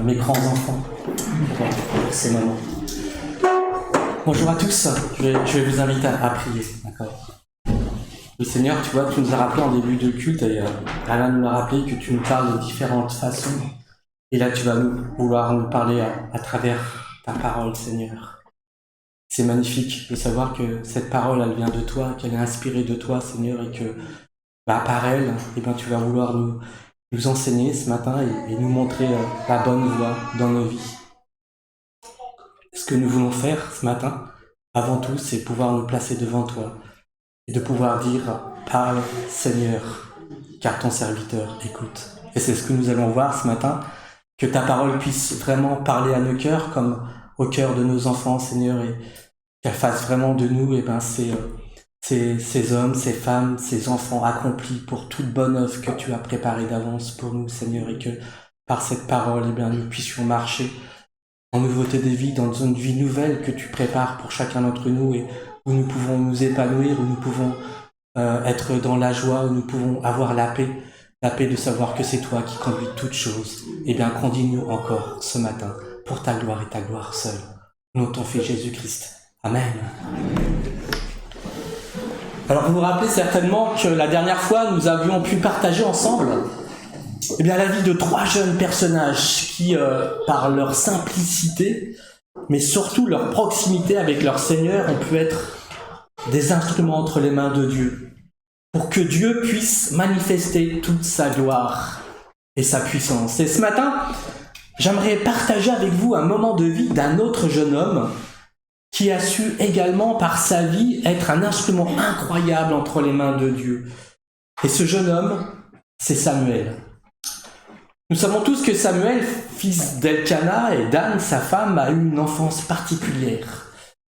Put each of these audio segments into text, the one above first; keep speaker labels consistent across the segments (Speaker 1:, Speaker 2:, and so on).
Speaker 1: mes grands enfants pour ces moments. Bonjour à tous, je vais vous inviter à prier, d'accord? Le Seigneur, tu vois, tu nous as rappelé en début de culte, et Alain nous l'a rappelé, que tu nous parles de différentes façons. Et là, tu vas vouloir nous parler à travers ta parole, Seigneur. C'est magnifique de savoir que cette parole, elle vient de toi, qu'elle est inspirée de toi, Seigneur, et que par elle, tu vas vouloir nous enseigner ce matin et nous montrer la bonne voie dans nos vies. Ce que nous voulons faire ce matin, avant tout, c'est pouvoir nous placer devant toi et de pouvoir dire « Parle, Seigneur, car ton serviteur écoute ». Et c'est ce que nous allons voir ce matin, que ta parole puisse vraiment parler à nos cœurs comme au cœur de nos enfants, Seigneur, et qu'elle fasse vraiment de nous ces hommes, ces femmes, ces enfants accomplis pour toute bonne œuvre que tu as préparée d'avance pour nous, Seigneur, et que par cette parole, nous puissions marcher en nouveauté de vie, dans une vie nouvelle que tu prépares pour chacun d'entre nous et où nous pouvons nous épanouir, où nous pouvons être dans la joie, où nous pouvons avoir la paix de savoir que c'est toi qui conduis toutes choses. Conduis-nous encore ce matin pour ta gloire et ta gloire seule. Au nom de ton Fils Jésus-Christ. Amen. Alors vous vous rappelez certainement que la dernière fois, nous avions pu partager ensemble la vie de 3 jeunes personnages qui, par leur simplicité, mais surtout leur proximité avec leur Seigneur, ont pu être des instruments entre les mains de Dieu, pour que Dieu puisse manifester toute sa gloire et sa puissance. Et ce matin, j'aimerais partager avec vous un moment de vie d'un autre jeune homme qui a su également, par sa vie, être un instrument incroyable entre les mains de Dieu. Et ce jeune homme, c'est Samuel. Nous savons tous que Samuel, fils d'Elkana et d'Anne, sa femme, a eu une enfance particulière.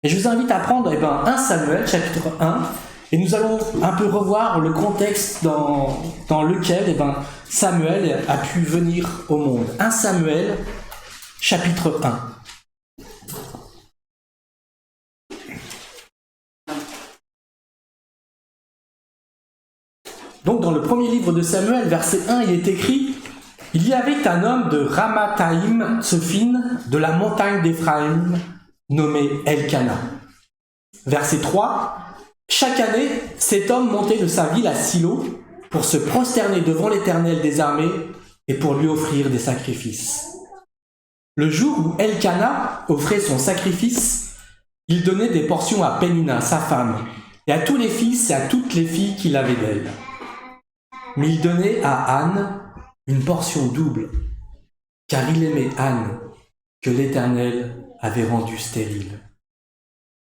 Speaker 1: Et je vous invite à prendre 1 Samuel, chapitre 1, et nous allons un peu revoir le contexte dans lequel Samuel a pu venir au monde. 1 Samuel, chapitre 1. Donc dans le premier livre de Samuel, verset 1, il est écrit « Il y avait un homme de Ramathaïm, Tsophine, de la montagne d'Éphraïm, nommé Elkana. » Verset 3, « Chaque année, cet homme montait de sa ville à Silo pour se prosterner devant l'Éternel des armées et pour lui offrir des sacrifices. Le jour où Elkana offrait son sacrifice, il donnait des portions à Pénina, sa femme, et à tous les fils et à toutes les filles qu'il avait d'elle. Mais il donnait à Anne une portion double, car il aimait Anne, que l'Éternel avait rendue stérile. »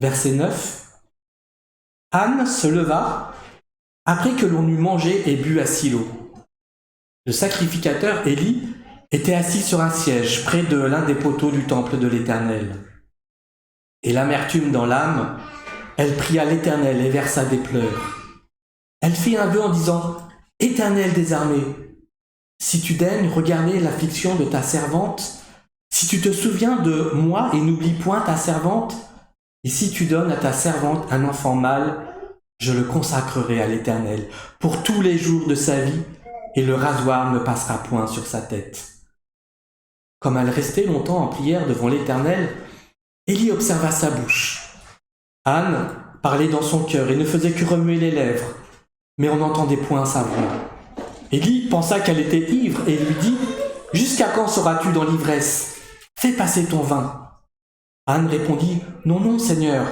Speaker 1: Verset 9. Anne se leva après que l'on eut mangé et bu à Silo. Le sacrificateur Élie était assis sur un siège près de l'un des poteaux du temple de l'Éternel. Et l'amertume dans l'âme, elle pria l'Éternel et versa des pleurs. Elle fit un vœu en disant « Éternel des armées, si tu daignes regarder l'affliction de ta servante, si tu te souviens de moi et n'oublies point ta servante, et si tu donnes à ta servante un enfant mâle, je le consacrerai à l'Éternel pour tous les jours de sa vie, et le rasoir ne passera point sur sa tête. » Comme elle restait longtemps en prière devant l'Éternel, Élie observa sa bouche. Anne parlait dans son cœur et ne faisait que remuer les lèvres, mais on n'entendait point sa voix. Élie pensa qu'elle était ivre et lui dit « Jusqu'à quand seras-tu dans l'ivresse? Fais passer ton vin. » Anne répondit « Non, non, Seigneur,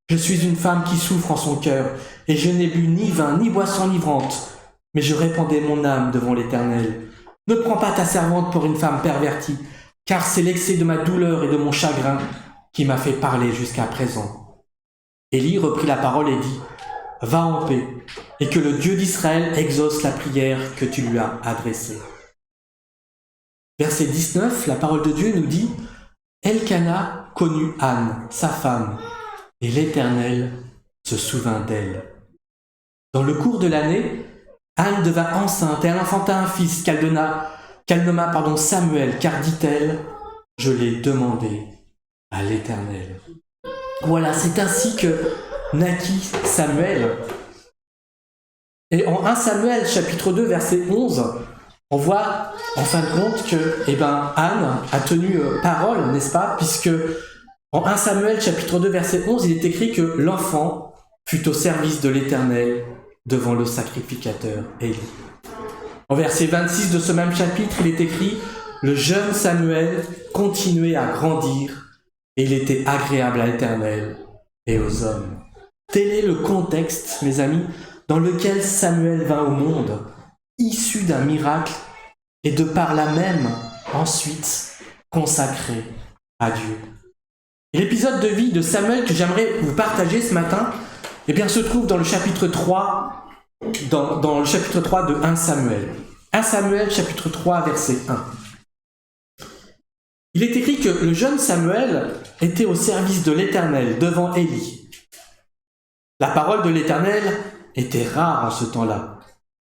Speaker 1: je suis une femme qui souffre en son cœur, et je n'ai bu ni vin ni boisson enivrante, mais je répandais mon âme devant l'Éternel. Ne prends pas ta servante pour une femme pervertie, car c'est l'excès de ma douleur et de mon chagrin qui m'a fait parler jusqu'à présent. » Élie reprit la parole et dit « Va en paix, et que le Dieu d'Israël exauce la prière que tu lui as adressée. » Verset 19, la parole de Dieu nous dit « Elkana connut Anne, sa femme, et l'Éternel se souvint d'elle. » Dans le cours de l'année, Anne devint enceinte et elle enfanta un fils qu'elle nomma Samuel, car dit-elle « Je l'ai demandé à l'Éternel. » Voilà, c'est ainsi que naquit Samuel. Et en 1 Samuel, chapitre 2, verset 11, On voit en fin de compte que Anne a tenu parole, n'est-ce pas? Puisque en 1 Samuel chapitre 2 verset 11, il est écrit que l'enfant fut au service de l'Éternel devant le sacrificateur Élie. En verset 26 de ce même chapitre, il est écrit « Le jeune Samuel continuait à grandir et il était agréable à l'Éternel et aux hommes. » Tel est le contexte, mes amis, dans lequel Samuel vint au monde, issu d'un miracle et de par là même, ensuite, consacré à Dieu. Et l'épisode de vie de Samuel que j'aimerais vous partager ce matin, se trouve dans le chapitre 3, dans le chapitre 3 de 1 Samuel. 1 Samuel, chapitre 3, verset 1. Il est écrit que le jeune Samuel était au service de l'Éternel devant Élie. La parole de l'Éternel était rare en ce temps-là.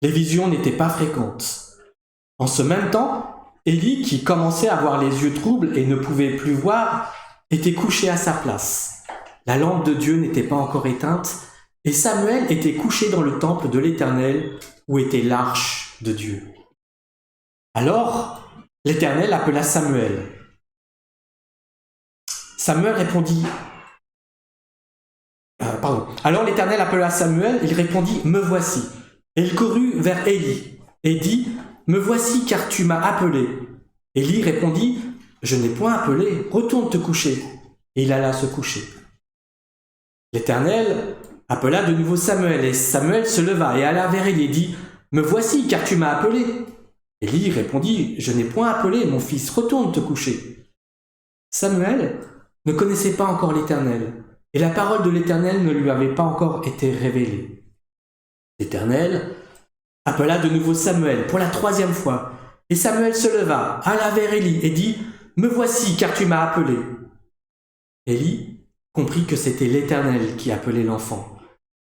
Speaker 1: Les visions n'étaient pas fréquentes. En ce même temps, Élie, qui commençait à avoir les yeux troubles et ne pouvait plus voir, était couché à sa place. La lampe de Dieu n'était pas encore éteinte, et Samuel était couché dans le temple de l'Éternel, où était l'arche de Dieu. Alors, l'Éternel appela Samuel. Samuel répondit... Alors l'Éternel appela Samuel, il répondit « Me voici ». Et il courut vers Élie, et dit « Me voici, car tu m'as appelé ». Élie répondit « Je n'ai point appelé, retourne te coucher ». Et il alla se coucher. L'Éternel appela de nouveau Samuel, et Samuel se leva et alla vers Élie et dit « Me voici, car tu m'as appelé ». Élie répondit « Je n'ai point appelé, mon fils, retourne te coucher ». Samuel ne connaissait pas encore l'Éternel, et la parole de l'Éternel ne lui avait pas encore été révélée. L'Éternel appela de nouveau Samuel pour la 3e fois, et Samuel se leva, alla vers Élie et dit « Me voici, car tu m'as appelé ». Élie comprit que c'était l'Éternel qui appelait l'enfant,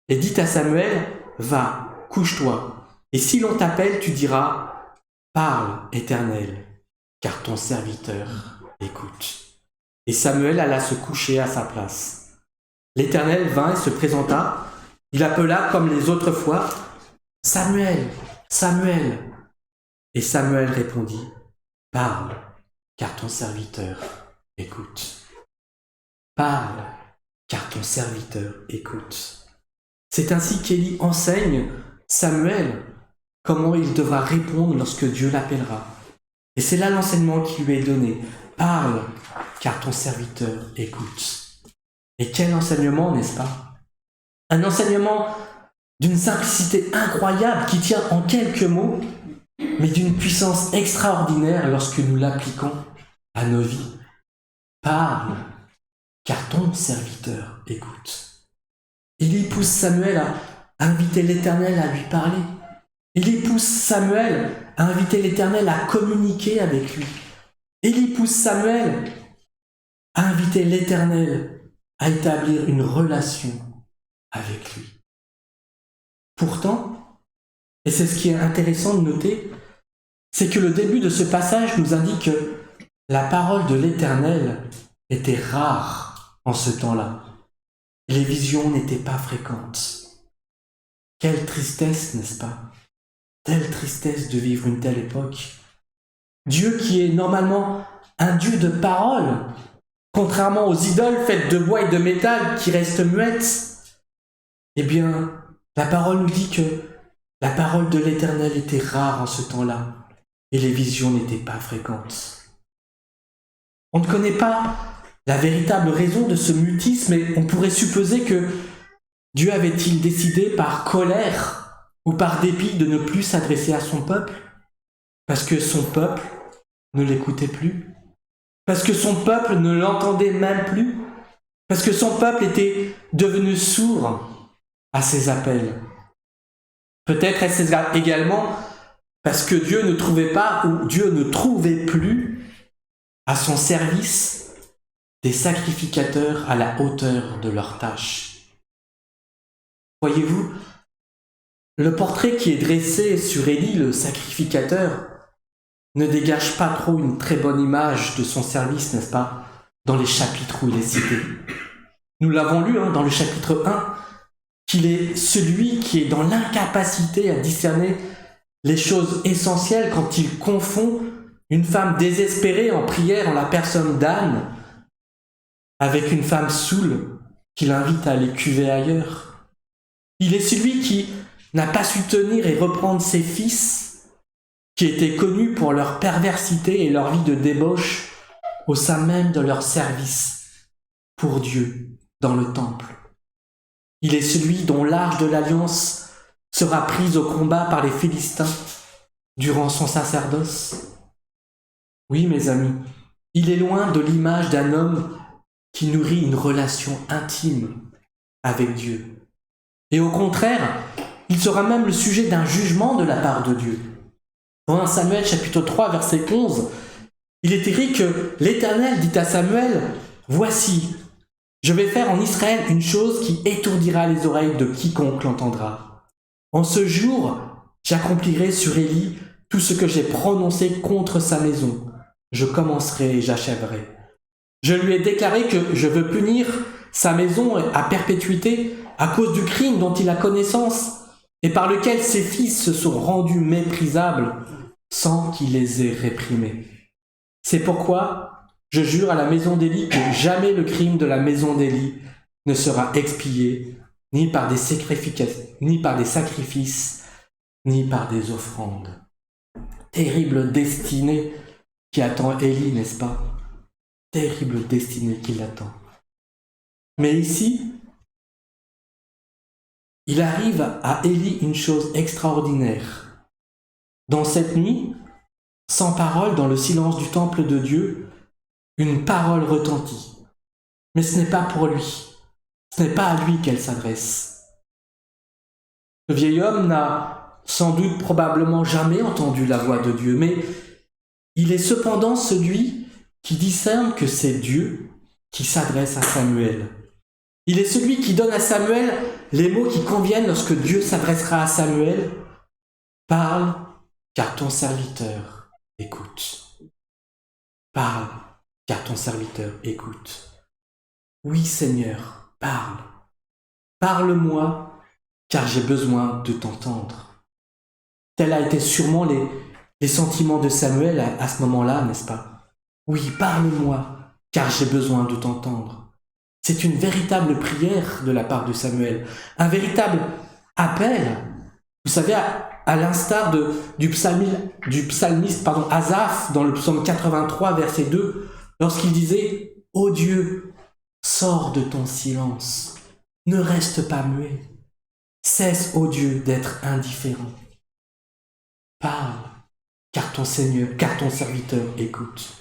Speaker 1: et dit à Samuel « Va, couche-toi, et si l'on t'appelle, tu diras « Parle, Éternel, car ton serviteur écoute. » Et Samuel alla se coucher à sa place. L'Éternel vint et se présenta. Il appela comme les autres fois « Samuel, Samuel !» Et Samuel répondit « Parle, car ton serviteur écoute. » Parle, car ton serviteur écoute. C'est ainsi qu'Élie enseigne Samuel comment il devra répondre lorsque Dieu l'appellera. Et c'est là l'enseignement qui lui est donné. Parle, car ton serviteur écoute. Et quel enseignement, n'est-ce pas? Un enseignement d'une simplicité incroyable qui tient en quelques mots, mais d'une puissance extraordinaire lorsque nous l'appliquons à nos vies. Parle, car ton serviteur écoute. Élie pousse Samuel à inviter l'Éternel à lui parler. Élie pousse Samuel à inviter l'Éternel à communiquer avec lui. Élie pousse Samuel à inviter l'Éternel à établir une relation avec lui. Pourtant, et c'est ce qui est intéressant de noter, c'est que le début de ce passage nous indique que la parole de l'Éternel était rare en ce temps-là. Les visions n'étaient pas fréquentes. Quelle tristesse, n'est-ce pas? Telle tristesse de vivre une telle époque. Dieu qui est normalement un Dieu de parole, contrairement aux idoles faites de bois et de métal qui restent muettes, eh bien, la parole nous dit que la parole de l'Éternel était rare en ce temps-là et les visions n'étaient pas fréquentes. On ne connaît pas la véritable raison de ce mutisme, mais on pourrait supposer que Dieu avait-il décidé par colère ou par dépit de ne plus s'adresser à son peuple, parce que son peuple ne l'écoutait plus, parce que son peuple ne l'entendait même plus, parce que son peuple était devenu sourd à ses appels. Peut-être est-ce également parce que Dieu ne trouvait pas ou Dieu ne trouvait plus à son service des sacrificateurs à la hauteur de leur tâche. Voyez-vous, le portrait qui est dressé sur Élie, le sacrificateur, ne dégage pas trop une très bonne image de son service, n'est-ce pas, dans les chapitres où il est cité. Nous l'avons lu dans le chapitre 1, qu'il est celui qui est dans l'incapacité à discerner les choses essentielles quand il confond une femme désespérée en prière en la personne d'Anne avec une femme saoule qui l'invite à aller cuver ailleurs. Il est celui qui n'a pas su tenir et reprendre ses fils, qui étaient connus pour leur perversité et leur vie de débauche au sein même de leur service pour Dieu dans le temple. Il est celui dont l'arche de l'alliance sera prise au combat par les Philistins durant son sacerdoce. Oui, mes amis, il est loin de l'image d'un homme qui nourrit une relation intime avec Dieu. Et au contraire, il sera même le sujet d'un jugement de la part de Dieu. Dans 1 Samuel chapitre 3, verset 11, il est écrit que l'Éternel dit à Samuel, « Voici, je vais faire en Israël une chose qui étourdira les oreilles de quiconque l'entendra. En ce jour, j'accomplirai sur Élie tout ce que j'ai prononcé contre sa maison. Je commencerai et j'achèverai. Je lui ai déclaré que je veux punir sa maison à perpétuité à cause du crime dont il a connaissance et par lequel ses fils se sont rendus méprisables sans qu'il les ait réprimés. C'est pourquoi je jure à la maison d'Élie que jamais le crime de la maison d'Élie ne sera expié, ni par des sacrifices, ni par des offrandes. » Terrible destinée qui attend Élie, n'est-ce pas? Terrible destinée qui l'attend. Mais ici, il arrive à Élie une chose extraordinaire. Dans cette nuit, sans parole, dans le silence du temple de Dieu, une parole retentit. Mais ce n'est pas pour lui. Ce n'est pas à lui qu'elle s'adresse. Le vieil homme n'a sans doute probablement jamais entendu la voix de Dieu, mais il est cependant celui qui discerne que c'est Dieu qui s'adresse à Samuel. Il est celui qui donne à Samuel les mots qui conviennent lorsque Dieu s'adressera à Samuel. « Parle, car ton serviteur écoute. » Parle, car ton serviteur écoute. Oui, Seigneur, parle. Parle-moi, car j'ai besoin de t'entendre. Tel a été sûrement les sentiments de Samuel à ce moment-là, n'est-ce pas? Oui, parle-moi, car j'ai besoin de t'entendre. C'est une véritable prière de la part de Samuel, un véritable appel. Vous savez, à l'instar du psalmiste Asaph dans le psaume 83, verset 2, lorsqu'il disait « Ô Dieu, sors de ton silence, ne reste pas muet, cesse, ô Dieu, d'être indifférent. Parle, car ton serviteur écoute.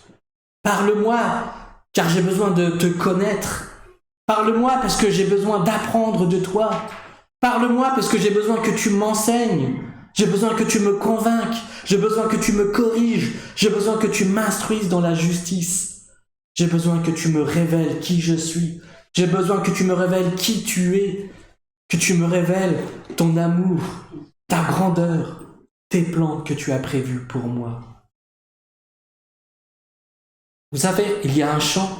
Speaker 1: Parle-moi, car j'ai besoin de te connaître. Parle-moi parce que j'ai besoin d'apprendre de toi. Parle-moi parce que j'ai besoin que tu m'enseignes. J'ai besoin que tu me convainques. J'ai besoin que tu me corriges. J'ai besoin que tu m'instruises dans la justice. J'ai besoin que tu me révèles qui je suis. J'ai besoin que tu me révèles qui tu es. Que tu me révèles ton amour, ta grandeur, tes plans que tu as prévus pour moi. Vous savez, il y a un chant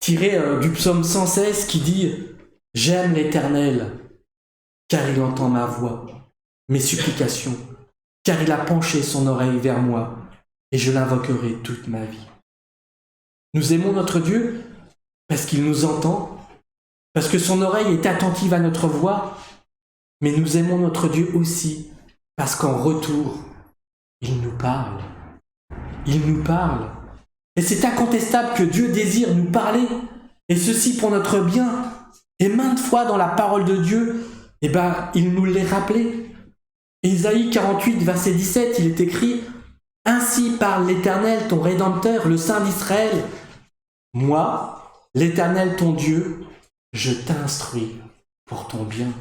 Speaker 1: tiré du psaume 116 qui dit « J'aime l'Éternel, car il entend ma voix, mes supplications, car il a penché son oreille vers moi, et je l'invoquerai toute ma vie. » Nous aimons notre Dieu parce qu'il nous entend, parce que son oreille est attentive à notre voix, mais nous aimons notre Dieu aussi parce qu'en retour, il nous parle. Il nous parle. Et c'est incontestable que Dieu désire nous parler, et ceci pour notre bien. Et maintes fois dans la parole de Dieu, il nous l'est rappelé. Ésaïe 48, verset 17, il est écrit « Ainsi parle l'Éternel, ton Rédempteur, le Saint d'Israël. Moi, l'Éternel, ton Dieu, je t'instruis pour ton bien.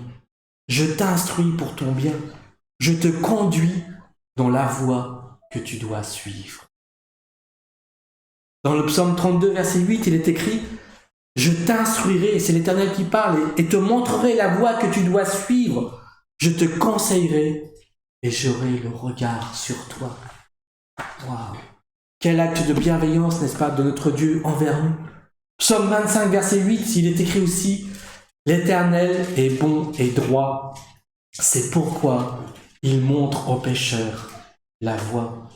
Speaker 1: Je t'instruis pour ton bien. Je te conduis dans la voie que tu dois suivre. » Dans le psaume 32, verset 8, il est écrit « Je t'instruirai, c'est l'Éternel qui parle, et te montrerai la voie que tu dois suivre. Je te conseillerai et j'aurai le regard sur toi. » Waouh! Quel acte de bienveillance, n'est-ce pas, de notre Dieu envers nous. Psaume 25, verset 8, il est écrit aussi « L'Éternel est bon et droit. C'est pourquoi il montre aux pécheurs la voie.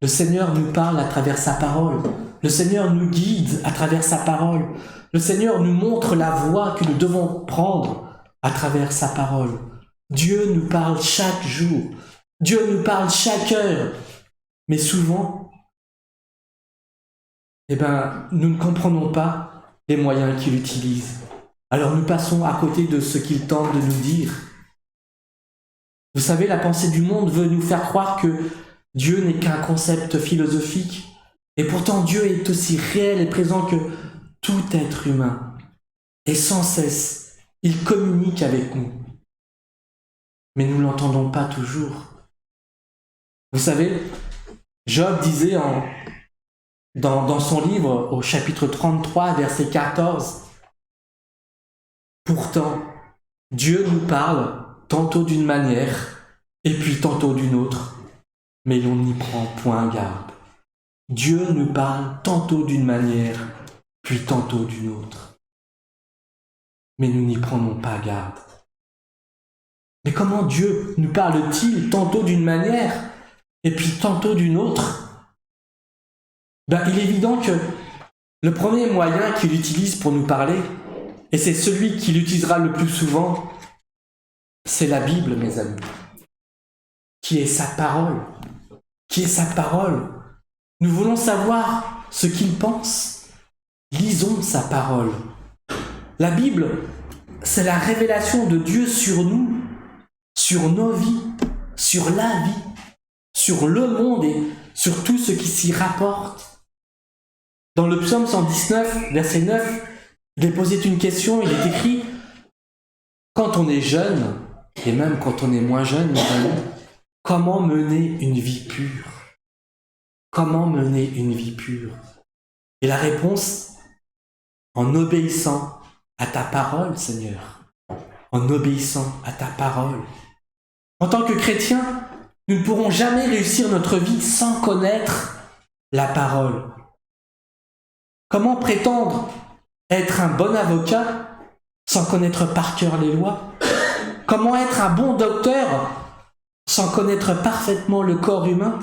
Speaker 1: Le Seigneur nous parle à travers sa parole. Le Seigneur nous guide à travers sa parole. Le Seigneur nous montre la voie que nous devons prendre à travers sa parole. Dieu nous parle chaque jour. Dieu nous parle chaque heure. Mais souvent, nous ne comprenons pas les moyens qu'il utilise. Alors nous passons à côté de ce qu'il tente de nous dire. Vous savez, la pensée du monde veut nous faire croire que Dieu n'est qu'un concept philosophique. Et pourtant, Dieu est aussi réel et présent que tout être humain. Et sans cesse, il communique avec nous. Mais nous ne l'entendons pas toujours. Vous savez, Job disait dans son livre, au chapitre 33, verset 14, « Pourtant, Dieu nous parle tantôt d'une manière, et puis tantôt d'une autre, mais l'on n'y prend point garde. Dieu nous parle tantôt d'une manière, puis tantôt d'une autre, mais nous n'y prenons pas garde. » Mais comment Dieu nous parle-t-il tantôt d'une manière, et puis tantôt d'une autre? Il est évident que le premier moyen qu'il utilise pour nous parler, et c'est celui qu'il utilisera le plus souvent, c'est la Bible, mes amis, qui est sa parole. Qui est sa parole. Nous voulons savoir ce qu'il pense. Lisons sa parole. La Bible, c'est la révélation de Dieu sur nous, sur nos vies, sur la vie, sur le monde et sur tout ce qui s'y rapporte. Dans le psaume 119, verset 9, il est posé une question, il est écrit « Quand on est jeune, et même quand on est moins jeune, mes amis, comment mener une vie pure? Comment mener une vie pure ?» Et la réponse, en obéissant à ta parole, Seigneur. En obéissant à ta parole. En tant que chrétiens, nous ne pourrons jamais réussir notre vie sans connaître la parole. Comment prétendre être un bon avocat sans connaître par cœur les lois? Comment être un bon docteur sans connaître parfaitement le corps humain?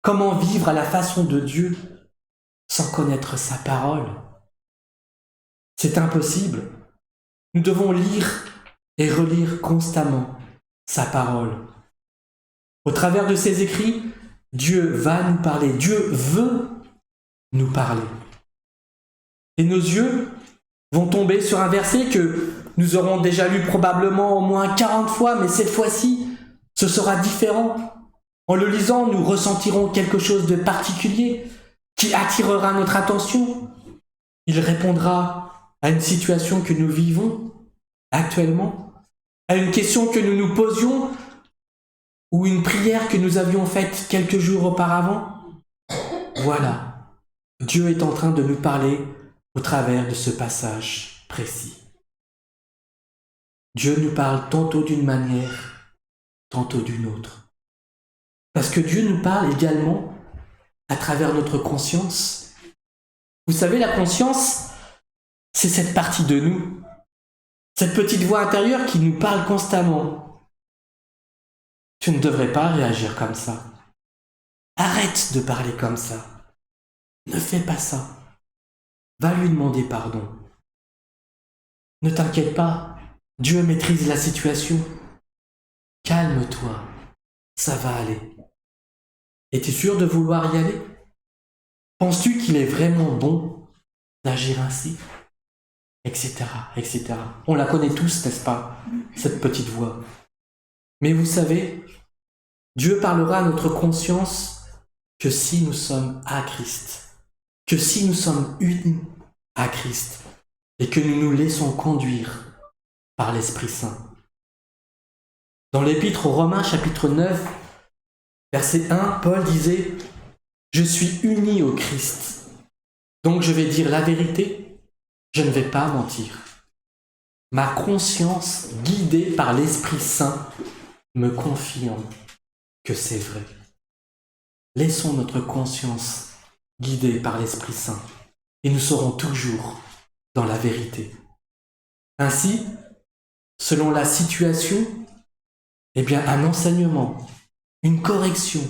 Speaker 1: Comment vivre à la façon de Dieu sans connaître sa parole? C'est impossible. Nous devons lire et relire constamment sa parole. Au travers de ses écrits, Dieu va nous parler. Dieu veut nous parler. Et nos yeux vont tomber sur un verset que nous aurons déjà lu probablement au moins 40 fois, mais cette fois-ci, ce sera différent. En le lisant, nous ressentirons quelque chose de particulier qui attirera notre attention. Il répondra à une situation que nous vivons actuellement, à une question que nous nous posions ou une prière que nous avions faite quelques jours auparavant. Voilà, Dieu est en train de nous parler au travers de ce passage précis. Dieu nous parle tantôt d'une manière, tantôt d'une autre. Parce que Dieu nous parle également à travers notre conscience. Vous savez, la conscience, c'est cette partie de nous, cette petite voix intérieure qui nous parle constamment. Tu ne devrais pas réagir comme ça. Arrête de parler comme ça. Ne fais pas ça. Va lui demander pardon. Ne t'inquiète pas, Dieu maîtrise la situation. Calme-toi, ça va aller. Es-tu sûr de vouloir y aller? Penses-tu qu'il est vraiment bon d'agir ainsi? Etc., etc. On la connaît tous, n'est-ce pas, cette petite voix. Mais vous savez, Dieu parlera à notre conscience que si nous sommes à Christ, que si nous sommes unis à Christ et que nous nous laissons conduire par l'Esprit Saint. Dans l'Épître aux Romains, chapitre 9, verset 1, Paul disait « Je suis uni au Christ, donc je vais dire la vérité, je ne vais pas mentir. Ma conscience, guidée par l'Esprit Saint, me confirme que c'est vrai. » Laissons notre conscience guidée par l'Esprit Saint et nous serons toujours dans la vérité. Ainsi, selon la situation, eh bien un enseignement, une correction,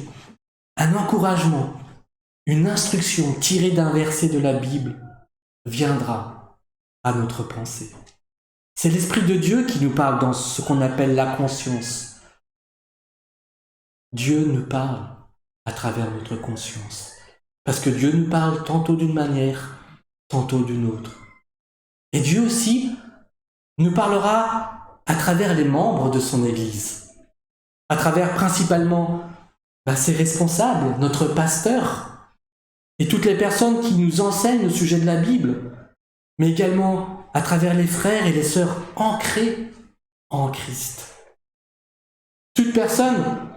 Speaker 1: un encouragement, une instruction tirée d'un verset de la Bible viendra à notre pensée. C'est l'Esprit de Dieu qui nous parle dans ce qu'on appelle la conscience. Dieu nous parle à travers notre conscience. Parce que Dieu nous parle tantôt d'une manière, tantôt d'une autre. Et Dieu aussi nous parlera à travers les membres de son Église, à travers principalement ses responsables, notre pasteur, et toutes les personnes qui nous enseignent au sujet de la Bible, mais également à travers les frères et les sœurs ancrés en Christ. Toute personne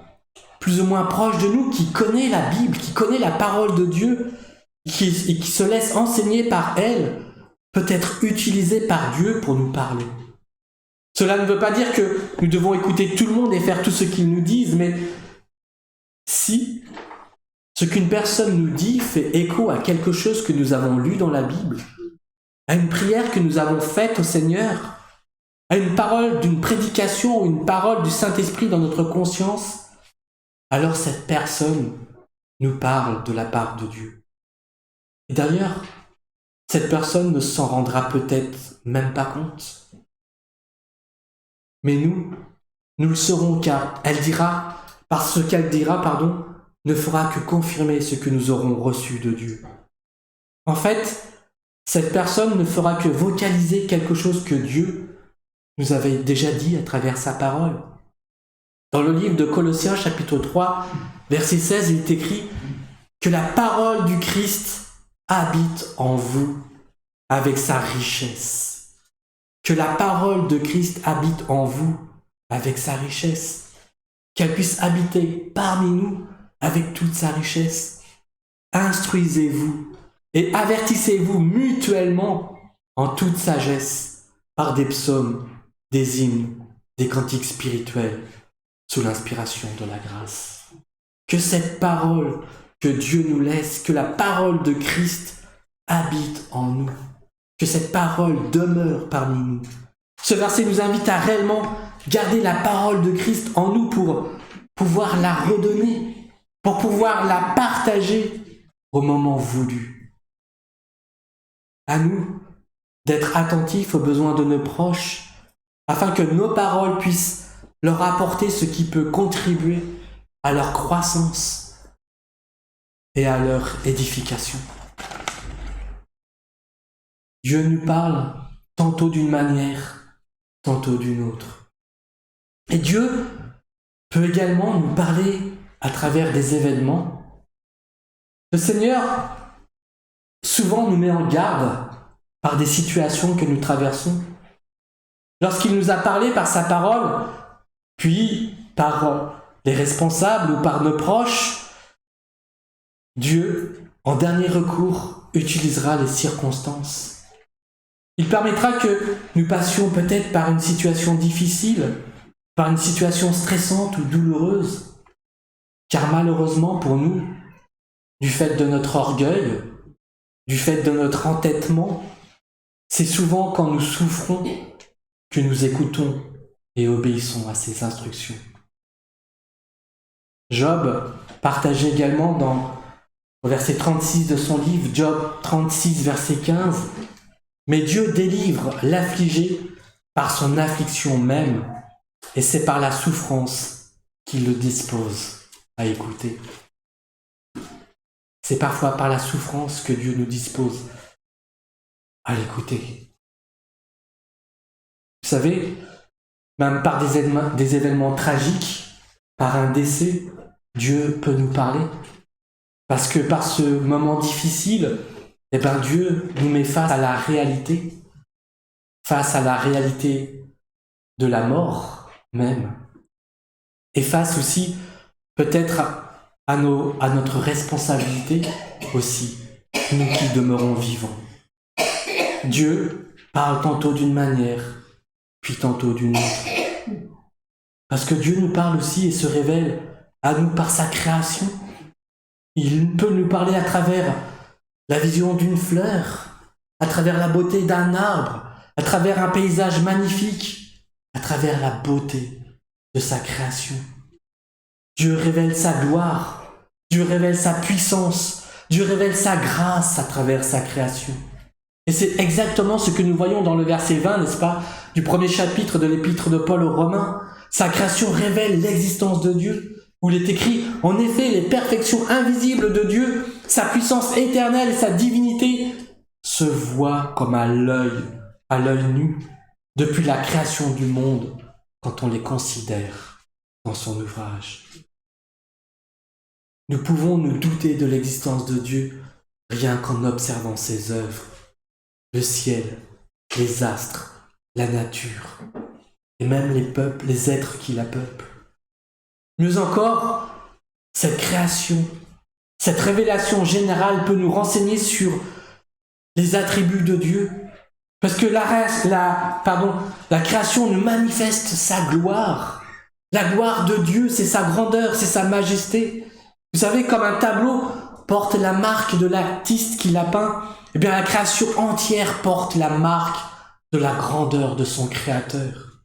Speaker 1: plus ou moins proche de nous qui connaît la Bible, qui connaît la parole de Dieu, et qui se laisse enseigner par elle, peut être utilisée par Dieu pour nous parler. Cela ne veut pas dire que nous devons écouter tout le monde et faire tout ce qu'ils nous disent, mais si ce qu'une personne nous dit fait écho à quelque chose que nous avons lu dans la Bible, à une prière que nous avons faite au Seigneur, à une parole d'une prédication ou une parole du Saint-Esprit dans notre conscience, alors cette personne nous parle de la part de Dieu. Et d'ailleurs, cette personne ne s'en rendra peut-être même pas compte. Mais nous le saurons car elle dira, parce que ce qu'elle dira, ne fera que confirmer ce que nous aurons reçu de Dieu. En fait, cette personne ne fera que vocaliser quelque chose que Dieu nous avait déjà dit à travers sa parole. Dans le livre de Colossiens, chapitre 3, verset 16, il est écrit que la parole du Christ habite en vous avec sa richesse. Que la parole de Christ habite en vous avec sa richesse. Qu'elle puisse habiter parmi nous avec toute sa richesse. Instruisez-vous et avertissez-vous mutuellement en toute sagesse par des psaumes, des hymnes, des cantiques spirituels sous l'inspiration de la grâce. Que cette parole que Dieu nous laisse, que la parole de Christ habite en nous, que cette parole demeure parmi nous. Ce verset nous invite à réellement garder la parole de Christ en nous pour pouvoir la redonner, pour pouvoir la partager au moment voulu. À nous d'être attentifs aux besoins de nos proches, afin que nos paroles puissent leur apporter ce qui peut contribuer à leur croissance et à leur édification. Dieu nous parle tantôt d'une manière, tantôt d'une autre. Et Dieu peut également nous parler à travers des événements. Le Seigneur souvent nous met en garde par des situations que nous traversons. Lorsqu'il nous a parlé par sa parole, puis par les responsables ou par nos proches, Dieu, en dernier recours, utilisera les circonstances. Il permettra que nous passions peut-être par une situation difficile, par une situation stressante ou douloureuse, car malheureusement pour nous, du fait de notre orgueil, du fait de notre entêtement, c'est souvent quand nous souffrons que nous écoutons et obéissons à ses instructions. Job partageait également dans au verset 36 de son livre, Job 36, verset 15, « Mais Dieu délivre l'affligé par son affliction même, et c'est par la souffrance qu'il le dispose à écouter. » C'est parfois par la souffrance que Dieu nous dispose à l'écouter. Vous savez, même par des événements tragiques, par un décès, Dieu peut nous parler. Parce que par ce moment difficile, Dieu nous met face à la réalité de la mort même, et face aussi peut-être à notre responsabilité aussi, nous qui demeurons vivants. Dieu parle tantôt d'une manière, puis tantôt d'une autre. Parce que Dieu nous parle aussi et se révèle à nous par sa création. Il peut nous parler à travers la vision d'une fleur, à travers la beauté d'un arbre, à travers un paysage magnifique, à travers la beauté de sa création. Dieu révèle sa gloire, Dieu révèle sa puissance, Dieu révèle sa grâce à travers sa création. Et c'est exactement ce que nous voyons dans le verset 20, n'est-ce pas, du premier chapitre de l'épître de Paul aux Romains. Sa création révèle l'existence de Dieu, où il est écrit, en effet, les perfections invisibles de Dieu, sa puissance éternelle et sa divinité se voient comme à l'œil nu, depuis la création du monde, quand on les considère dans son ouvrage. Nous pouvons nous douter de l'existence de Dieu rien qu'en observant ses œuvres, le ciel, les astres, la nature, et même les peuples, les êtres qui la peuplent. Mieux encore, cette création, cette révélation générale peut nous renseigner sur les attributs de Dieu, parce que la création nous manifeste sa gloire. La gloire de Dieu, c'est sa grandeur, c'est sa majesté. Vous savez, comme un tableau porte la marque de l'artiste qui l'a peint, eh bien la création entière porte la marque de la grandeur de son Créateur.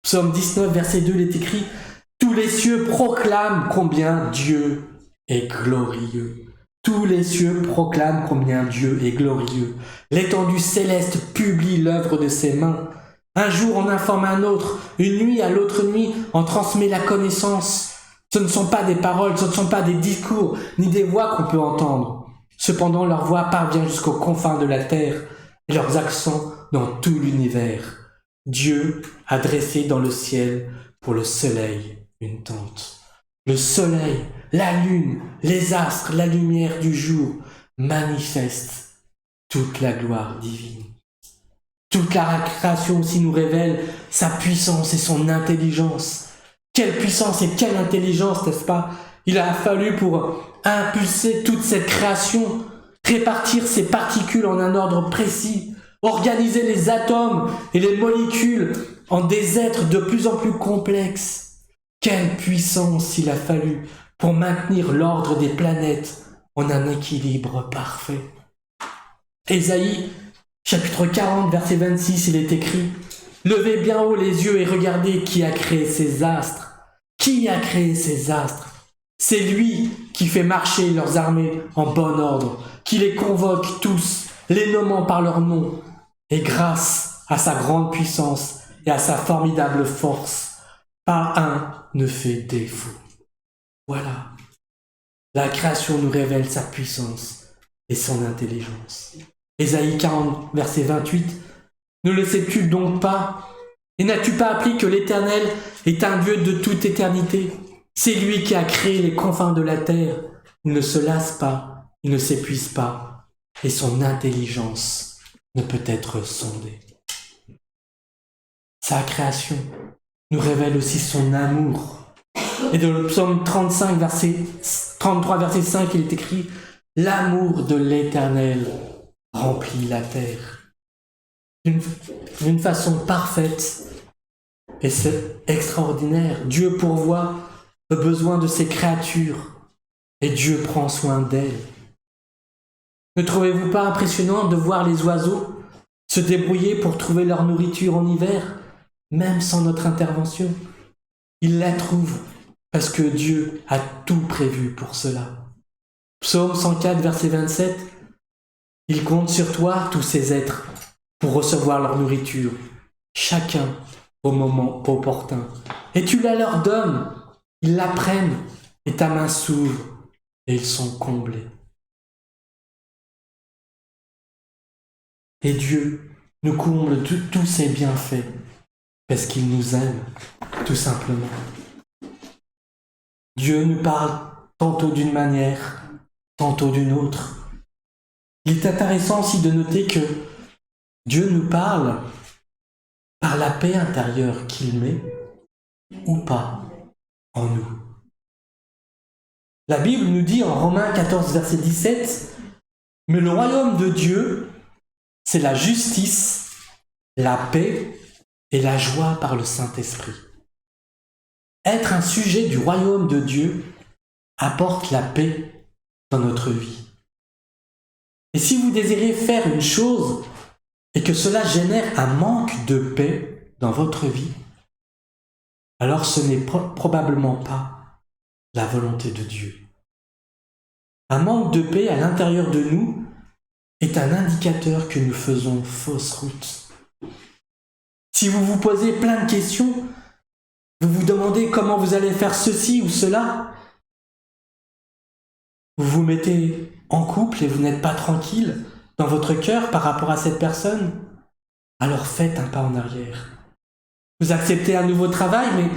Speaker 1: Psaume 19, verset 2, il est écrit « Tous les cieux proclament combien Dieu est glorieux. » Tous les cieux proclament combien Dieu est glorieux. L'étendue céleste publie l'œuvre de ses mains. Un jour on informe un autre, une nuit à l'autre nuit on transmet la connaissance. Ce ne sont pas des paroles, ce ne sont pas des discours, ni des voix qu'on peut entendre. Cependant leur voix parvient jusqu'aux confins de la terre, et leurs accents dans tout l'univers. Dieu a dressé dans le ciel pour le soleil une tente. Le soleil, la lune, les astres, la lumière du jour manifestent toute la gloire divine. Toute la création aussi nous révèle sa puissance et son intelligence. Quelle puissance et quelle intelligence, n'est-ce pas? Il a fallu pour impulser toute cette création, répartir ses particules en un ordre précis, organiser les atomes et les molécules en des êtres de plus en plus complexes. Quelle puissance il a fallu pour maintenir l'ordre des planètes en un équilibre parfait. Ésaïe, chapitre 40, verset 26, il est écrit « Levez bien haut les yeux et regardez qui a créé ces astres. Qui a créé ces astres? C'est lui qui fait marcher leurs armées en bon ordre, qui les convoque tous, les nommant par leur nom, et grâce à sa grande puissance et à sa formidable force, pas un ne fait défaut. » Voilà. La création nous révèle sa puissance et son intelligence. Ésaïe 40, verset 28. « Ne le sais-tu donc pas? Et n'as-tu pas appris que l'Éternel est un Dieu de toute éternité? C'est lui qui a créé les confins de la terre. Il ne se lasse pas, il ne s'épuise pas, et son intelligence ne peut être sondée. » Sa création nous révèle aussi son amour. Et dans le psaume 33, verset 5, il est écrit « L'amour de l'Éternel remplit la terre. » D'une façon parfaite, et c'est extraordinaire. Dieu pourvoit le besoin de ses créatures, et Dieu prend soin d'elles. Ne trouvez-vous pas impressionnant de voir les oiseaux se débrouiller pour trouver leur nourriture en hiver, même sans notre intervention? Ils la trouvent parce que Dieu a tout prévu pour cela. Psaume 104, verset 27. « Ils comptent sur toi, tous ces êtres, pour recevoir leur nourriture, chacun au moment opportun. Et tu la leur donnes, ils la prennent, et ta main s'ouvre, et ils sont comblés. » Et Dieu nous comble de tous ses bienfaits, parce qu'il nous aime, tout simplement. Dieu nous parle tantôt d'une manière, tantôt d'une autre. Il est intéressant aussi de noter que Dieu nous parle par la paix intérieure qu'il met, ou pas, en nous. La Bible nous dit en Romains 14, verset 17, « Mais le royaume de Dieu, c'est la justice, la paix et la joie par le Saint-Esprit. » Être un sujet du royaume de Dieu apporte la paix dans notre vie. Et si vous désirez faire une chose et que cela génère un manque de paix dans votre vie, alors ce n'est probablement pas la volonté de Dieu. Un manque de paix à l'intérieur de nous est un indicateur que nous faisons fausse route. Si vous vous posez plein de questions, vous vous demandez comment vous allez faire ceci ou cela, vous vous mettez en couple et vous n'êtes pas tranquille dans votre cœur par rapport à cette personne, alors faites un pas en arrière. Vous acceptez un nouveau travail, mais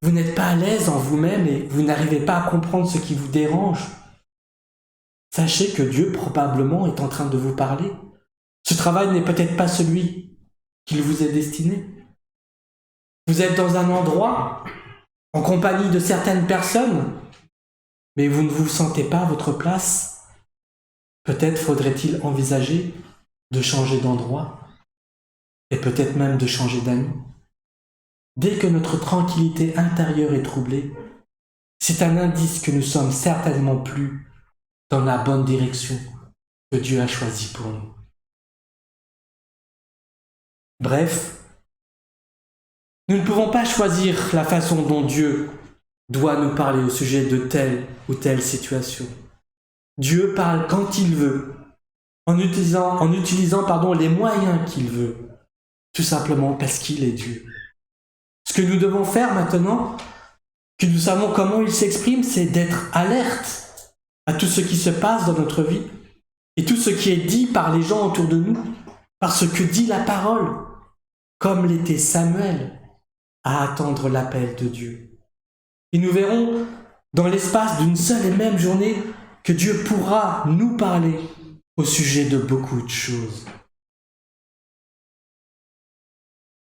Speaker 1: vous n'êtes pas à l'aise en vous-même et vous n'arrivez pas à comprendre ce qui vous dérange. Sachez que Dieu probablement est en train de vous parler. Ce travail n'est peut-être pas celui qu'il vous est destiné. Vous êtes dans un endroit, en compagnie de certaines personnes, mais vous ne vous sentez pas à votre place. Peut-être faudrait-il envisager de changer d'endroit et peut-être même de changer d'amis. Dès que notre tranquillité intérieure est troublée, c'est un indice que nous sommes certainement plus dans la bonne direction que Dieu a choisie pour nous. Bref, nous ne pouvons pas choisir la façon dont Dieu doit nous parler au sujet de telle ou telle situation. Dieu parle quand il veut, en utilisant les moyens qu'il veut, tout simplement parce qu'il est Dieu. Ce que nous devons faire maintenant, que nous savons comment il s'exprime, c'est d'être alerte à tout ce qui se passe dans notre vie et tout ce qui est dit par les gens autour de nous, par ce que dit la parole, comme l'était Samuel, à attendre l'appel de Dieu. Et nous verrons dans l'espace d'une seule et même journée que Dieu pourra nous parler au sujet de beaucoup de choses.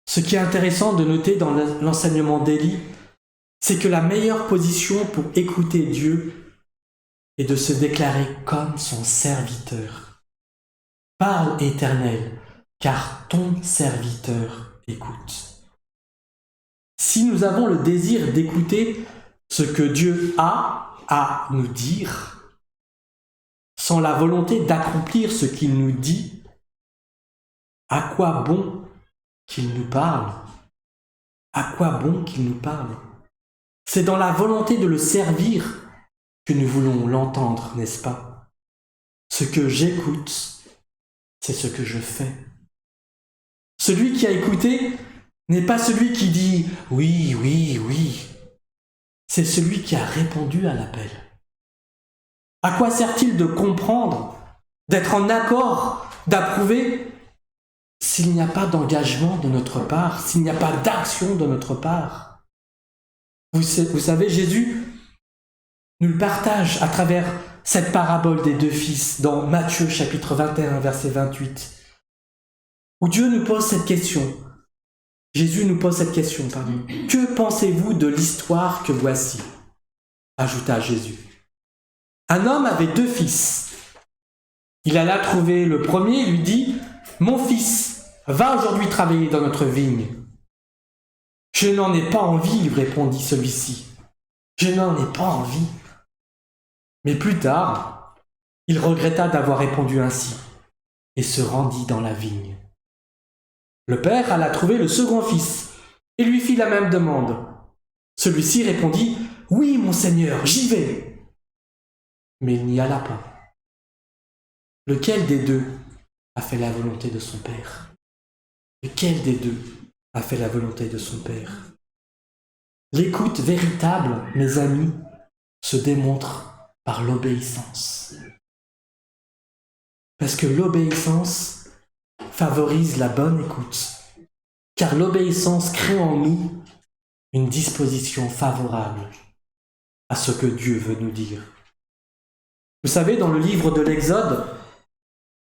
Speaker 1: Ce qui est intéressant de noter dans l'enseignement d'Élie, c'est que la meilleure position pour écouter Dieu est de se déclarer comme son serviteur. Parle, Éternel, car ton serviteur écoute. Si nous avons le désir d'écouter ce que Dieu a à nous dire, sans la volonté d'accomplir ce qu'il nous dit, à quoi bon qu'il nous parle? À quoi bon qu'il nous parle? C'est dans la volonté de le servir que nous voulons l'entendre, n'est-ce pas? Ce que j'écoute, c'est ce que je fais. Celui qui a écouté n'est pas celui qui dit « oui, oui, oui ». C'est celui qui a répondu à l'appel. À quoi sert-il de comprendre, d'être en accord, d'approuver, s'il n'y a pas d'engagement de notre part, s'il n'y a pas d'action de notre part? Vous savez, Jésus nous le partage à travers cette parabole des deux fils dans Matthieu chapitre 21, verset 28, où Dieu nous pose cette question. Jésus nous pose cette question, pardon. « Que pensez-vous de l'histoire que voici ?» ajouta Jésus. Un homme avait deux fils. Il alla trouver le premier et lui dit « Mon fils, va aujourd'hui travailler dans notre vigne. » « Je n'en ai pas envie, lui répondit celui-ci. Je n'en ai pas envie. » Mais plus tard, il regretta d'avoir répondu ainsi et se rendit dans la vigne. Le père alla trouver le second fils et lui fit la même demande. Celui-ci répondit « Oui, mon Seigneur, j'y vais. » Mais il n'y alla pas. Lequel des deux a fait la volonté de son père? Lequel des deux a fait la volonté de son père? L'écoute véritable, mes amis, se démontre par l'obéissance. Parce que l'obéissance favorise la bonne écoute, car l'obéissance crée en nous une disposition favorable à ce que Dieu veut nous dire. Vous savez, dans le livre de l'Exode,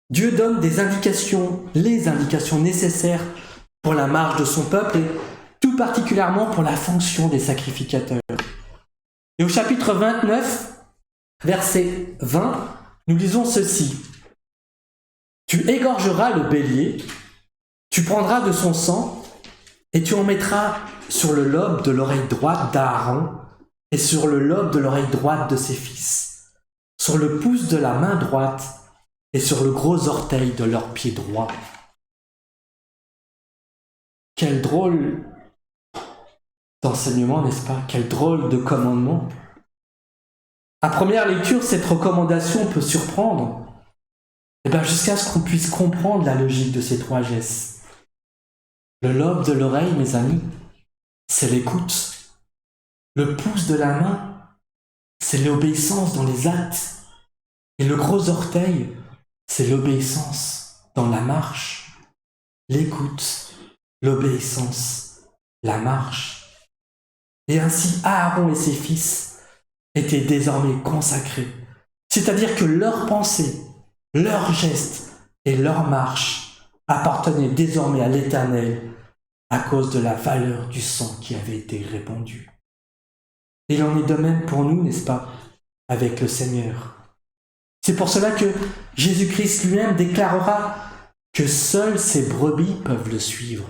Speaker 1: Dieu donne les indications nécessaires pour la marche de son peuple et tout particulièrement pour la fonction des sacrificateurs. Et au chapitre 29, verset 20, nous lisons ceci. « Tu égorgeras le bélier, tu prendras de son sang et tu en mettras sur le lobe de l'oreille droite d'Aaron et sur le lobe de l'oreille droite de ses fils, sur le pouce de la main droite et sur le gros orteil de leur pied droit. » Quelle drôle d'enseignement, n'est-ce pas? Quel drôle de commandement! À première lecture, cette recommandation peut surprendre, jusqu'à ce qu'on puisse comprendre la logique de ces 3 gestes. Le lobe de l'oreille, mes amis, c'est l'écoute. Le pouce de la main, c'est l'obéissance dans les actes. Et le gros orteil, c'est l'obéissance dans la marche. L'écoute, l'obéissance, la marche. Et ainsi, Aaron et ses fils étaient désormais consacrés. C'est-à-dire que leurs pensées, leurs gestes et leur marche appartenaient désormais à l'Éternel à cause de la valeur du sang qui avait été répandu. Et il en est de même pour nous, n'est-ce pas, avec le Seigneur. C'est pour cela que Jésus-Christ lui-même déclarera que seules ses brebis peuvent le suivre.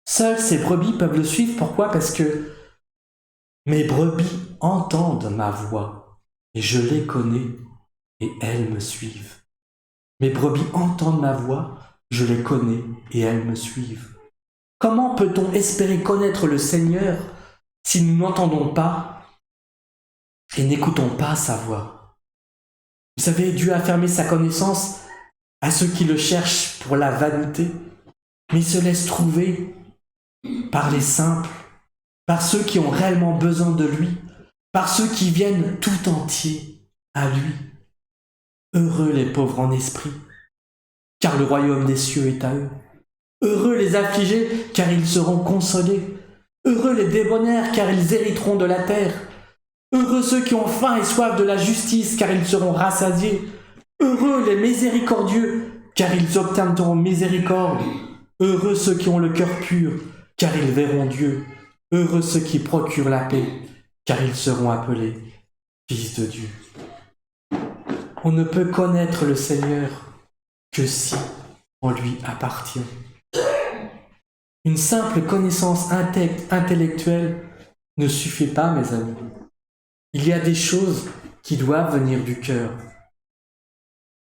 Speaker 1: Seules ses brebis peuvent le suivre, pourquoi? Parce que mes brebis entendent ma voix, et je les connais, et elles me suivent. Mes brebis entendent ma voix, je les connais, et elles me suivent. Comment peut-on espérer connaître le Seigneur si nous n'entendons pas et n'écoutons pas sa voix? Vous savez, Dieu a fermé sa connaissance à ceux qui le cherchent pour la vanité, mais il se laisse trouver par les simples, par ceux qui ont réellement besoin de lui, par ceux qui viennent tout entiers à lui. Heureux les pauvres en esprit, car le royaume des cieux est à eux. Heureux les affligés, car ils seront consolés. Heureux les débonnaires, car ils hériteront de la terre. Heureux ceux qui ont faim et soif de la justice, car ils seront rassasiés. Heureux les miséricordieux, car ils obtiendront miséricorde. Heureux ceux qui ont le cœur pur, car ils verront Dieu. Heureux ceux qui procurent la paix, car ils seront appelés fils de Dieu. On ne peut connaître le Seigneur que si on lui appartient. Une simple connaissance intellectuelle ne suffit pas, mes amis. Il y a des choses qui doivent venir du cœur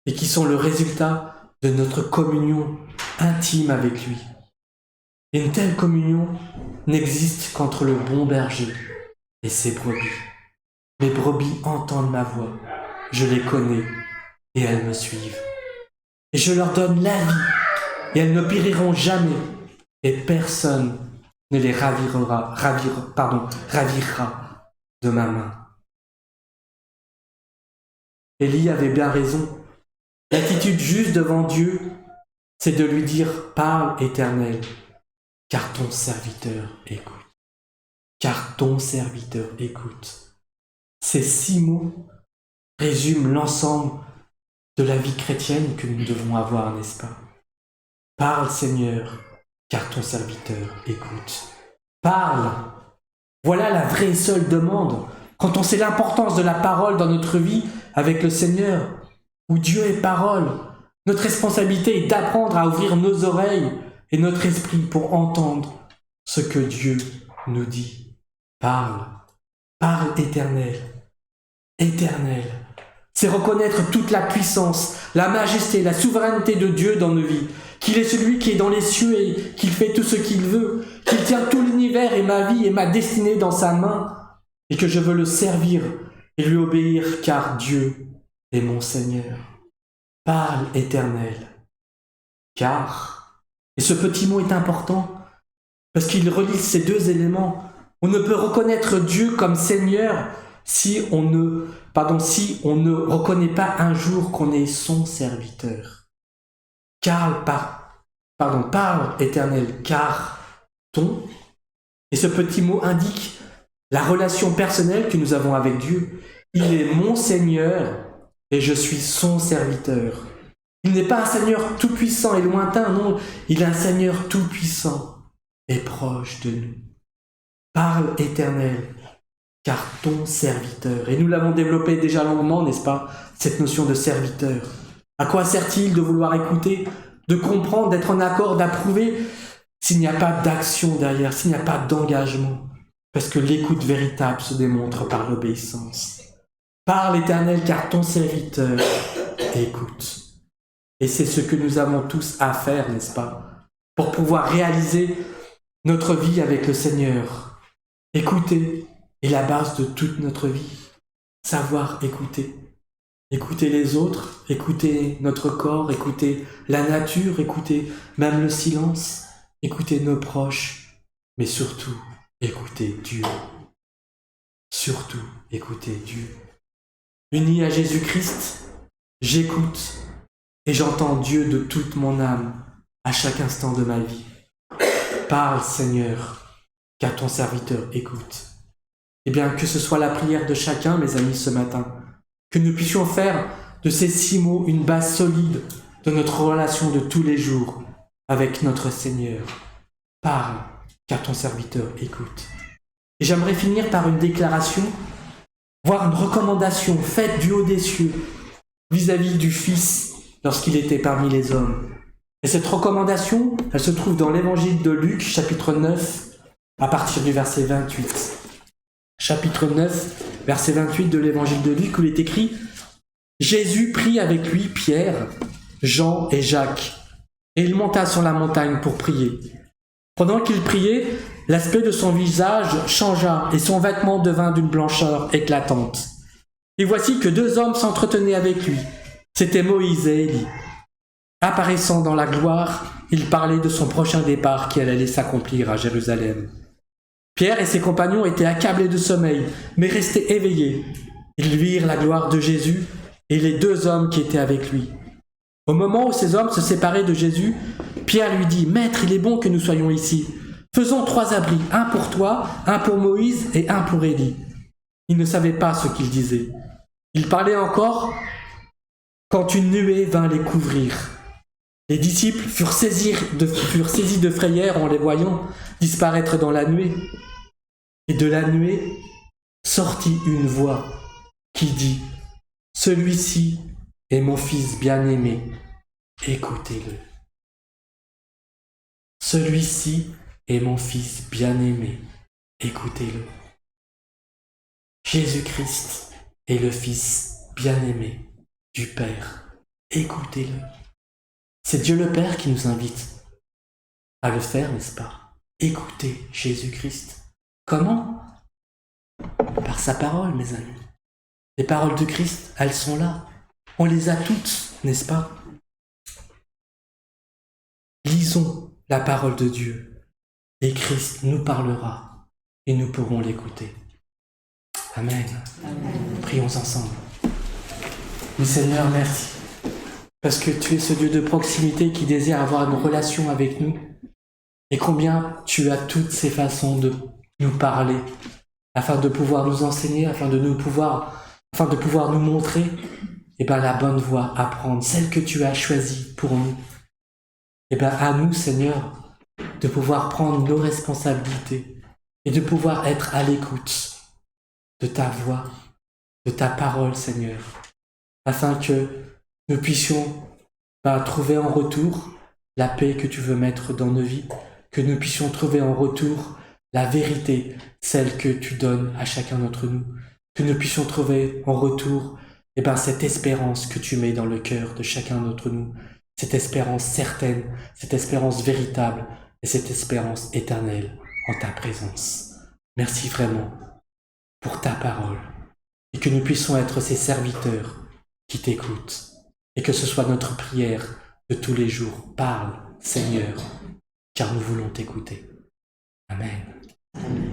Speaker 1: et qui sont le résultat de notre communion intime avec lui. Et une telle communion n'existe qu'entre le bon berger et ses brebis. Mes brebis entendent ma voix, je les connais et elles me suivent. Et je leur donne la vie et elles ne périront jamais. Et personne ne les ravira de ma main. Élie avait bien raison. L'attitude juste devant Dieu, c'est de lui dire « Parle, Éternel, car ton serviteur écoute. » Car ton serviteur écoute. Ces 6 mots résument l'ensemble de la vie chrétienne que nous devons avoir, n'est-ce pas? Parle, Seigneur, car ton serviteur écoute. Parle. Voilà la vraie et seule demande. Quand on sait l'importance de la parole dans notre vie avec le Seigneur, où Dieu est parole, notre responsabilité est d'apprendre à ouvrir nos oreilles et notre esprit pour entendre ce que Dieu nous dit. Parle. Parle, Éternel. Éternel. C'est reconnaître toute la puissance, la majesté, la souveraineté de Dieu dans nos vies. Qu'il est celui qui est dans les cieux et qu'il fait tout ce qu'il veut, qu'il tient tout l'univers et ma vie et ma destinée dans sa main, et que je veux le servir et lui obéir, car Dieu est mon Seigneur. Parle, Éternel, car, et ce petit mot est important, parce qu'il relie ces 2 éléments. On ne peut reconnaître Dieu comme Seigneur si on ne reconnaît pas un jour qu'on est son serviteur. Parle, Éternel, car ton. Et ce petit mot indique la relation personnelle que nous avons avec Dieu. Il est mon Seigneur et je suis son serviteur. Il n'est pas un Seigneur tout-puissant et lointain, non, il est un Seigneur tout-puissant et proche de nous. Parle, Éternel, car ton serviteur. Et nous l'avons développé déjà longuement, n'est-ce pas, cette notion de serviteur. À quoi sert-il de vouloir écouter, de comprendre, d'être en accord, d'approuver, s'il n'y a pas d'action derrière, s'il n'y a pas d'engagement? Parce que l'écoute véritable se démontre par l'obéissance. Parle, Éternel, car ton serviteur écoute. Et c'est ce que nous avons tous à faire, n'est-ce pas, pour pouvoir réaliser notre vie avec le Seigneur. Écouter est la base de toute notre vie. Savoir écouter. Écouter les autres, écouter notre corps, écouter la nature, écouter même le silence, écouter nos proches, mais surtout écouter Dieu. Surtout écouter Dieu. Uni à Jésus-Christ, j'écoute et j'entends Dieu de toute mon âme à chaque instant de ma vie. Parle, Seigneur, car ton serviteur écoute. Eh bien, que ce soit la prière de chacun, mes amis, ce matin, que nous puissions faire de ces 6 mots une base solide de notre relation de tous les jours avec notre Seigneur. Parle, car ton serviteur écoute. Et j'aimerais finir par une déclaration, voire une recommandation faite du haut des cieux vis-à-vis du Fils lorsqu'il était parmi les hommes. Et cette recommandation, elle se trouve dans l'évangile de Luc, chapitre 9, à partir du verset 28. Chapitre 9, verset 28 de l'évangile de Luc, où il est écrit « Jésus prit avec lui Pierre, Jean et Jacques, et il monta sur la montagne pour prier. Pendant qu'il priait, l'aspect de son visage changea et son vêtement devint d'une blancheur éclatante. Et voici que 2 hommes s'entretenaient avec lui. C'étaient Moïse et Élie. Apparaissant dans la gloire, il parlait de son prochain départ qui allait s'accomplir à Jérusalem. Pierre et ses compagnons étaient accablés de sommeil, mais restés éveillés. Ils virent la gloire de Jésus et les 2 hommes qui étaient avec lui. Au moment où ces hommes se séparaient de Jésus, Pierre lui dit « Maître, il est bon que nous soyons ici. Faisons 3 abris, un pour toi, un pour Moïse et un pour Élie. » Il ne savait pas ce qu'il disait. Il parlait encore quand une nuée vint les couvrir. Les disciples furent saisis de frayeur en les voyant disparaître dans la nuée. Et de la nuée sortit une voix qui dit « Celui-ci est mon fils bien-aimé, écoutez-le. » Celui-ci est mon fils bien-aimé, écoutez-le. Jésus-Christ est le fils bien-aimé du Père, écoutez-le. C'est Dieu le Père qui nous invite à le faire, n'est-ce pas? Écoutez Jésus-Christ. Comment? Par sa parole, mes amis. Les paroles de Christ, elles sont là. On les a toutes, n'est-ce pas? Lisons la parole de Dieu et Christ nous parlera et nous pourrons l'écouter. Amen. Amen. Prions ensemble. Oui, Seigneur, merci. Parce que tu es ce Dieu de proximité qui désire avoir une relation avec nous. Et combien tu as toutes ces façons de nous parler, afin de pouvoir nous enseigner, afin de pouvoir nous montrer la bonne voie à prendre, celle que tu as choisie pour nous. À nous, Seigneur, de pouvoir prendre nos responsabilités et de pouvoir être à l'écoute de ta voix, de ta parole, Seigneur, afin que nous puissions trouver en retour la paix que tu veux mettre dans nos vies, que nous puissions trouver en retour la vérité, celle que tu donnes à chacun d'entre nous, que nous puissions trouver en retour cette espérance que tu mets dans le cœur de chacun d'entre nous, cette espérance certaine, cette espérance véritable et cette espérance éternelle en ta présence. Merci vraiment pour ta parole et que nous puissions être ces serviteurs qui t'écoutent et que ce soit notre prière de tous les jours. Parle, Seigneur, car nous voulons t'écouter. Amen.